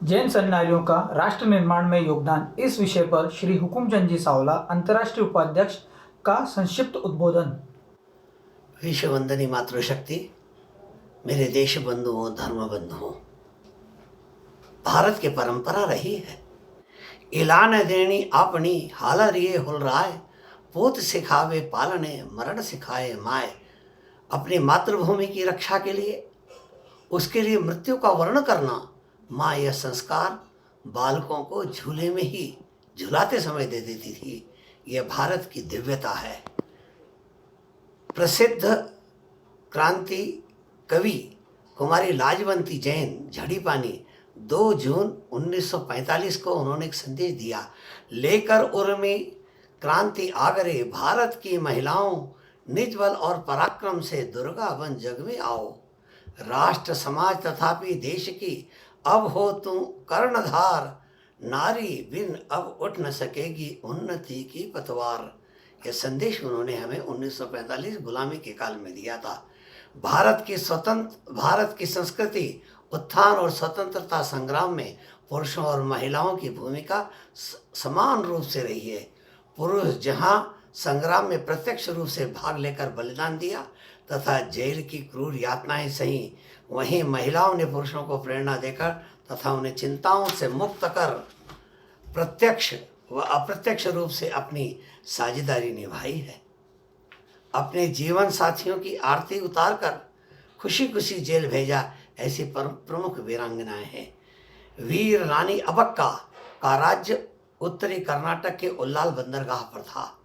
जैन सेनानियों का राष्ट्र निर्माण में योगदान, इस विषय पर श्री हुकुमचंद जी सावला, अंतर्राष्ट्रीय उपाध्यक्ष का संक्षिप्त उद्बोधन। विश्व वंदनी मातृशक्ति, मेरे देश बंधुओं, धर्म बंधुओं, भारत की परंपरा रही है ऐलान देनी अपनी हालर ये हुल राय, पोत सिखावे पालने मरण सिखाए माए। अपनी मातृभूमि की रक्षा के लिए, उसके लिए मृत्यु का वर्ण करना, माँ यह संस्कार बालकों को झूले में ही झुलाते समय दे देती थी। यह भारत की दिव्यता है। प्रसिद्ध क्रांति कवि कुमारी लाजवंती जैन झड़ी पानी 2 जून 1945 को उन्होंने एक संदेश दिया, लेकर उर्मी क्रांति आगरे, भारत की महिलाओं निज बल और पराक्रम से दुर्गा बन जग में आओ। राष्ट्र समाज तथापि देश की अब हो तुम कर्णधार, नारी बिन अब उठ न सकेगी उन्नति की पतवार। यह संदेश उन्होंने हमें 1945 गुलामी के काल में दिया था। भारत की संस्कृति उत्थान और स्वतंत्रता संग्राम में पुरुषों और महिलाओं की भूमिका समान रूप से रही है। पुरुष जहां संग्राम में प्रत्यक्ष रूप से भाग लेकर बलिदान दिया तथा जेल की क्रूर यातनाएं सही, वहीं महिलाओं ने पुरुषों को प्रेरणा देकर तथा उन्हें चिंताओं से मुक्त कर प्रत्यक्ष व अप्रत्यक्ष रूप से अपनी साझेदारी निभाई है। अपने जीवन साथियों की आरती उतारकर खुशी खुशी जेल भेजा, ऐसी प्रमुख वीरांगनाएं हैं। वीर रानी अबक्का का राज्य उत्तरी कर्नाटक के उल्लाल बंदरगाह पर था।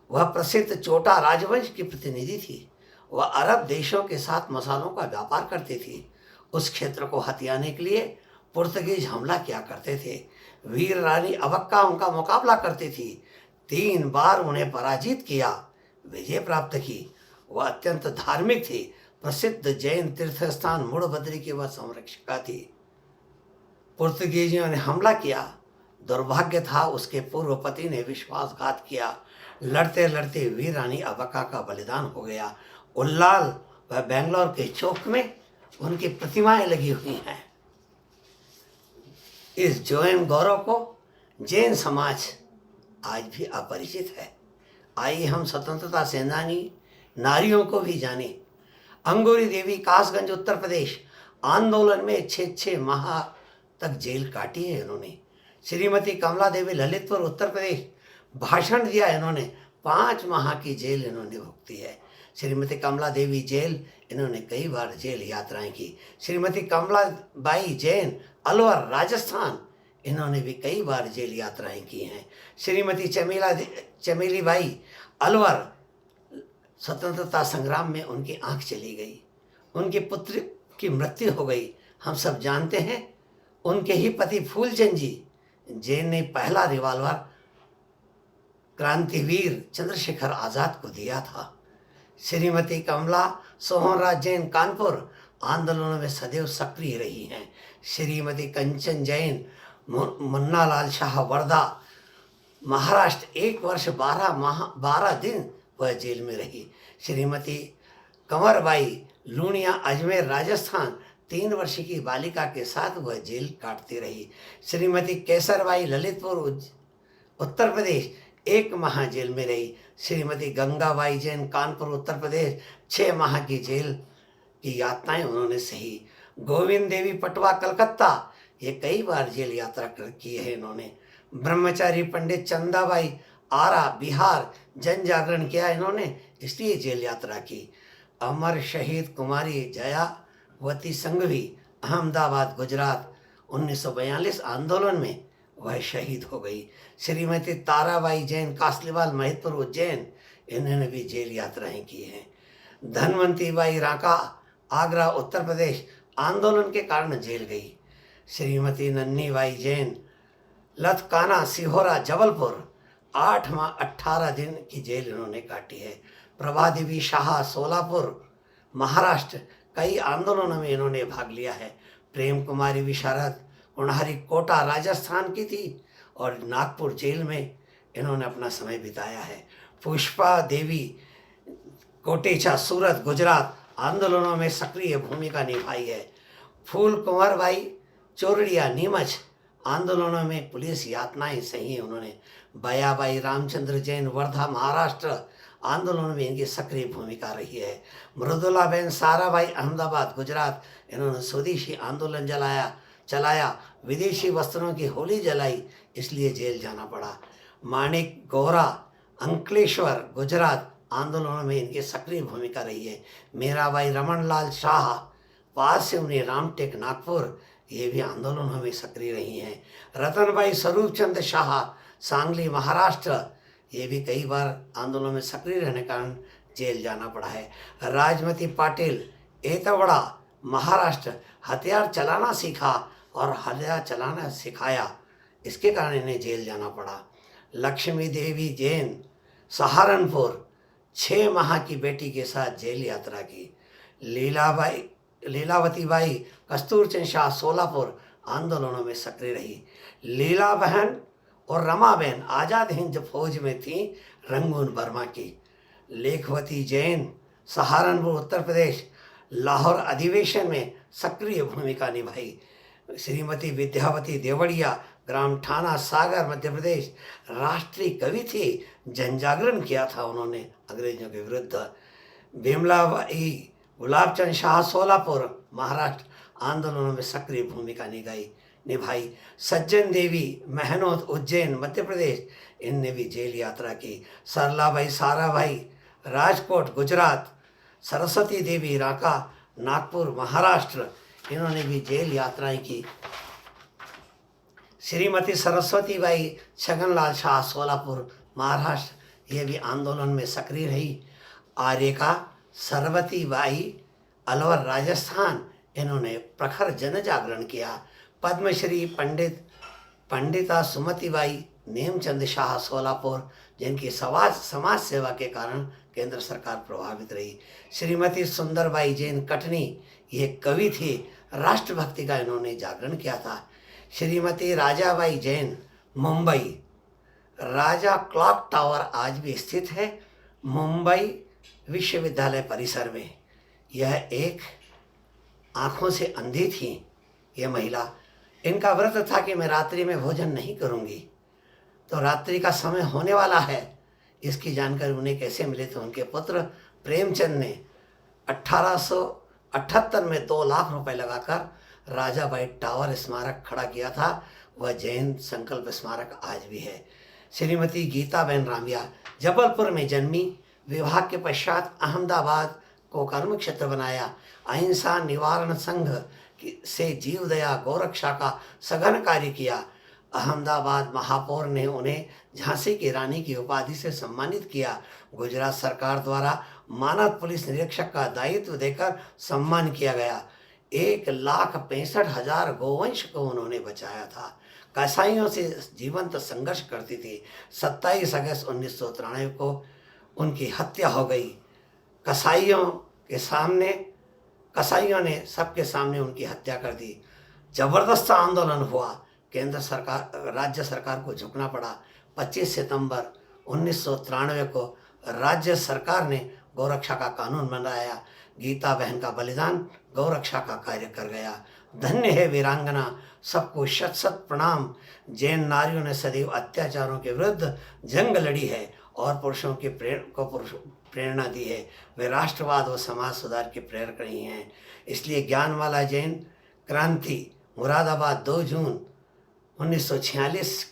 वह प्रसिद्ध चोटा राजवंश की प्रतिनिधि थी। वह अरब देशों के साथ मसालों का व्यापार करती थी। उस क्षेत्र को हथियाने के लिए पुर्तगीज हमला किया करते थे। वीर रानी अबक्का उनका मुकाबला करती थी। 3 बार उन्हें पराजित किया, विजय प्राप्त की। वह अत्यंत धार्मिक थी। प्रसिद्ध जैन तीर्थस्थान मुड़बद्री की वह संरक्षिका थी। पुर्तगीजियों ने हमला किया। दुर्भाग्य था, उसके पूर्व पति ने विश्वासघात किया। लड़ते लड़ते वीर रानी अबक्का का बलिदान हो गया। उल्लाल व बेंगलोर के चौक में उनकी प्रतिमाएं लगी हुई हैं। इस जैन गौरव को जैन समाज आज भी अपरिचित है। आइए हम स्वतंत्रता सेनानी नारियों को भी जाने। अंगूरी देवी कासगंज उत्तर प्रदेश आंदोलन में 6 माह तक जेल काटी है इन्होंने। श्रीमती कमला देवी ललितपुर उत्तर प्रदेश भाषण दिया इन्होंने, 5 माह की जेल इन्होंने भुगती है। श्रीमती कमला देवी जेल, इन्होंने कई बार जेल यात्राएं की। श्रीमती कमला बाई जैन अलवर राजस्थान, इन्होंने भी कई बार जेल यात्राएं की हैं। श्रीमती चमेली बाई अलवर, स्वतंत्रता संग्राम में उनकी आंख चली गई, उनके पुत्र की मृत्यु हो गई। हम सब जानते हैं उनके ही पति फूलचंद जी जैन ने पहला रिवॉल्वर क्रांतिवीर चंद्रशेखर आजाद को दिया था। श्रीमती कमला सोहनराज जैन कानपुर आंदोलनों में सदैव सक्रिय रही हैं। श्रीमती कंचन जैन मुन्ना लाल शाह वर्धा महाराष्ट्र 1 वर्ष 12 दिन वह जेल में रही। श्रीमती कंवरबाई लूणिया अजमेर राजस्थान 3 वर्ष की बालिका के साथ वह जेल काटती रही। श्रीमती केसरबाई ललितपुर उत्तर प्रदेश 1 माह जेल में रही। श्रीमती गंगाबाई जैन कानपुर उत्तर प्रदेश 6 माह की जेल की यातनाएं उन्होंने सही। गोविंद देवी पटवा कलकत्ता, ये कई बार जेल यात्रा की है इन्होंने। ब्रह्मचारी पंडित चंदाबाई आरा बिहार जन जागरण किया इन्होंने, इसलिए जेल यात्रा की। अमर शहीद कुमारी जयावती संघवी अहमदाबाद गुजरात 1942 आंदोलन में वह शहीद हो गई। श्रीमती ताराबाई जैन कासलीवाल महिदपुर उज्जैन, इन्होंने भी जेल यात्राएं की हैं। धनवंती बाई राका आगरा उत्तर प्रदेश आंदोलन के कारण जेल गई। श्रीमती नन्ही बाई जैन लथकाना सिहोरा जबलपुर 8 माह 18 दिन की जेल इन्होंने काटी है। प्रभा देवी शाह सोलापुर महाराष्ट्र, कई आंदोलनों में इन्होंने भाग लिया है। प्रेम कुमारी विशारद उन्हारी कोटा राजस्थान की थी और नागपुर जेल में इन्होंने अपना समय बिताया है। पुष्पा देवी कोटेचा सूरत गुजरात आंदोलनों में सक्रिय भूमिका निभाई है। फूल कुंवर बाई चोरड़िया, नीमच आंदोलनों में पुलिस यातनाएं सही उन्होंने। बयाबाई रामचंद्र जैन वर्धा महाराष्ट्र आंदोलनों में इनकी सक्रिय भूमिका रही है। मृदुलाबेन साराभाई अहमदाबाद गुजरात, इन्होंने स्वदेशी आंदोलन चलाया, विदेशी वस्त्रों की होली जलाई, इसलिए जेल जाना पड़ा। माणिक गोरा अंकलेश्वर गुजरात आंदोलनों में इनकी सक्रिय भूमिका रही है। मीराबाई रमनलाल शाह पास से उन्हें रामटेक नागपुर, ये भी आंदोलनों में सक्रिय रही हैं। रतनबाई स्वरूपचंद शाह सांगली महाराष्ट्र, ये भी कई बार आंदोलनों में सक्रिय रहने के कारण जेल जाना पड़ा है। राजमती पाटिल एतवड़ा महाराष्ट्र, हथियार चलाना सीखा और हथियार चलाना सिखाया, इसके कारण इन्हें जेल जाना पड़ा। लक्ष्मी देवी जैन सहारनपुर, 6 माह की बेटी के साथ जेल यात्रा की। लीलावती बाई कस्तूरचंद शाह सोलापुर आंदोलनों में सक्रिय रही। लीला बहन और रमा बहन आज़ाद हिंद फौज में थी, रंगून बर्मा की। लेखवती जैन सहारनपुर उत्तर प्रदेश, लाहौर अधिवेशन में सक्रिय भूमिका निभाई। श्रीमती विद्यावती देवड़िया ग्राम ठाना सागर मध्य प्रदेश, राष्ट्रीय कवि थी, जन जागरण किया था उन्होंने अंग्रेजों के विरुद्ध। बिमलाबाई गुलाबचंद शाह सोलापुर महाराष्ट्र आंदोलनों में सक्रिय भूमिका निभाई। सज्जन देवी महनोद उज्जैन मध्य प्रदेश, इनने भी जेल यात्रा की। सरलाबाई साराभाई राजकोट गुजरात, सरस्वती देवी राका नागपुर महाराष्ट्र, इन्होंने भी जेल यात्राएं की। श्रीमती सरस्वती बाई छगनलाल शाह सोलापुर महाराष्ट्र, ये भी आंदोलन में सक्रिय रही। आर्यका सरवती बाई अलवर राजस्थान, इन्होंने प्रखर जन जागरण किया। पद्मश्री पंडिता सुमतिबाई नेमचंद शाह सोलापुर, जिनकी समाज सेवा के कारण केंद्र सरकार प्रभावित रही। श्रीमती सुंदरबाई जैन कटनी, ये कवि थी, राष्ट्रभक्ति का इन्होंने जागरण किया था। श्रीमती राजाबाई जैन मुंबई, राजा क्लॉक टावर आज भी स्थित है मुंबई विश्वविद्यालय परिसर में। यह एक आँखों से अंधी थी ये महिला, इनका व्रत था कि मैं रात्रि में भोजन नहीं करूँगी। तो रात्रि का समय होने वाला है, इसकी जानकारी उन्हें कैसे मिले, तो उनके पुत्र प्रेमचंद ने 1878 में 2 लाख रुपए लगाकर राजाबाई टावर स्मारक खड़ा किया था। वह जैन संकल्प स्मारक आज भी है। श्रीमती गीताबेन रामिया जबलपुर में जन्मी, विवाह के पश्चात अहमदाबाद को कर्म क्षेत्र बनाया। अहिंसा निवारण संघ से जीवदया गौरक्षा का सघन कार्य किया। अहमदाबाद महापौर ने उन्हें झांसी की रानी की उपाधि से सम्मानित किया। गुजरात सरकार द्वारा मानद पुलिस निरीक्षक का दायित्व देकर सम्मान किया गया। 1,65,000 गोवंश को उन्होंने बचाया था। कसाईयों से जीवंत संघर्ष करती थी। 27 अगस्त 1993 को उनकी हत्या हो गई। कसाईयों ने सबके सामने उनकी हत्या कर दी। जबरदस्त आंदोलन हुआ, केंद्र सरकार राज्य सरकार को झुकना पड़ा। 25 सितंबर 1993 को राज्य सरकार ने गौरक्षा का कानून बनाया। गीता बहन का बलिदान गौरक्षा का कार्य कर गया। धन्य है वीरांगना, सबको शत शत प्रणाम। जैन नारियों ने सदैव अत्याचारों के विरुद्ध जंग लड़ी है और पुरुषों की प्रेरणा दी है। वे राष्ट्रवाद व समाज सुधार की प्रेरक रही हैं। इसलिए ज्ञानवाला जैन क्रांति मुरादाबाद 2 जून 1946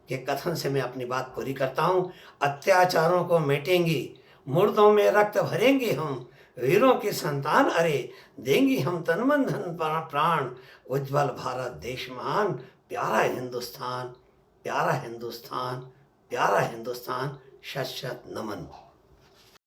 के कथन से मैं अपनी बात पूरी करता हूँ। अत्याचारों को मिटेंगी, मुर्दों में रक्त भरेंगे हम, वीरों की संतान अरे देंगी हम तन मन धन प्राण। उज्जवल भारत देश महान, प्यारा हिंदुस्तान, प्यारा हिंदुस्तान, प्यारा हिंदुस्तान, शत शत नमन।